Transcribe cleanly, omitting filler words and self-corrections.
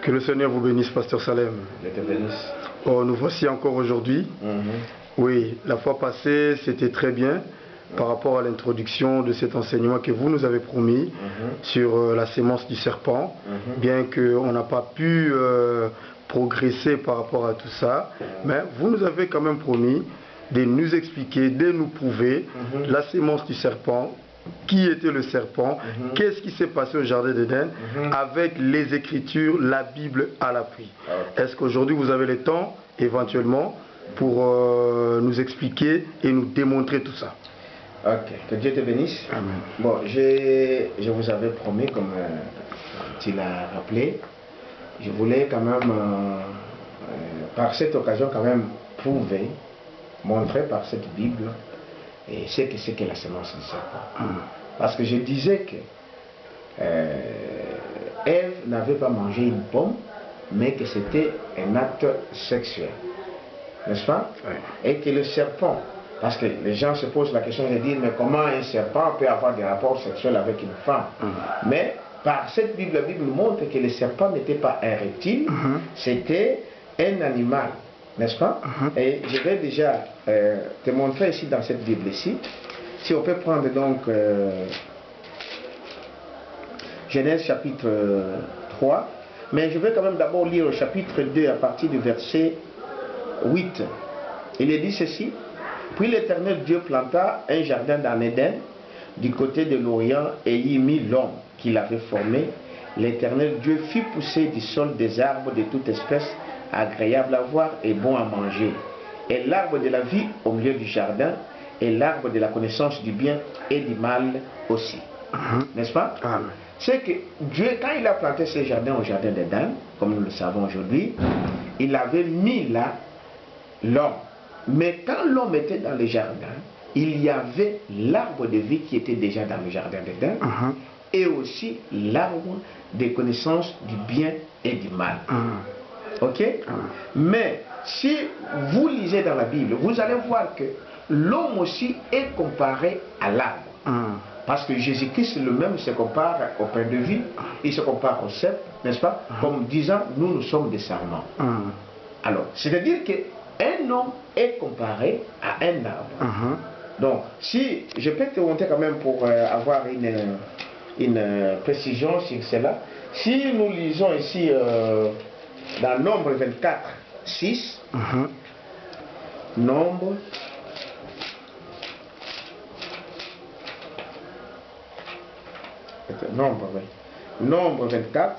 Que le Seigneur vous bénisse, Pasteur Salem. Je te bénisse. Oh, nous voici encore aujourd'hui. Oui, la fois passée, c'était très bien par rapport à l'introduction de cet enseignement que vous nous avez promis sur la sémence du serpent, bien qu'on n'a pas pu progresser par rapport à tout ça, mais vous nous avez quand même promis de nous expliquer, de nous prouver la sémence du serpent, qui était le serpent, qu'est-ce qui s'est passé au jardin d'Éden, avec les Écritures, la Bible à l'appui. Est-ce qu'aujourd'hui vous avez le temps, éventuellement, pour nous expliquer et nous démontrer tout ça? Ok, que Dieu te bénisse. Amen. Bon, je vous avais promis, comme tu l'as rappelé, je voulais quand même, par cette occasion, quand même prouver, montrer par cette Bible, et ce que c'est que la sémence du serpent. Parce que je disais que Ève n'avait pas mangé une pomme, mais que c'était un acte sexuel. N'est-ce pas? Et que le serpent, parce que les gens se posent la question de dire, mais comment un serpent peut avoir des rapports sexuels avec une femme? Mais par cette Bible, la Bible montre que le serpent n'était pas un reptile, c'était un animal. N'est-ce pas? Et je vais déjà te montrer ici dans cette Bible-ci. Si on peut prendre donc Genèse chapitre 3. Mais je vais quand même d'abord lire le chapitre 2 à partir du verset 8. Il est dit ceci. Puis l'Éternel Dieu planta un jardin dans l'Éden, du côté de l'Orient, et y mit l'homme qu'il avait formé. L'Éternel Dieu fit pousser du sol des arbres de toute espèce, agréables à voir et bons à manger. Et l'arbre de la vie au milieu du jardin, et l'arbre de la connaissance du bien et du mal aussi. N'est-ce pas? C'est que Dieu, quand il a planté ce jardin au jardin d'Éden, comme nous le savons aujourd'hui, il avait mis là l'homme. Mais quand l'homme était dans le jardin, il y avait l'arbre de vie qui était déjà dans le jardin d'Éden, et aussi l'arbre des connaissances du bien et du mal. Ok? Mais si vous lisez dans la Bible, vous allez voir que l'homme aussi est comparé à l'arbre. Parce que Jésus-Christ lui-même se compare au pain de vie, il se compare au cèpe, n'est-ce pas? Comme disant, nous sommes des sarments. Alors, c'est-à-dire qu'un homme est comparé à un arbre. Donc, si je peux te montrer quand même pour avoir une précision sur cela, si nous lisons ici dans Nombre 24, 6, Nombre 24,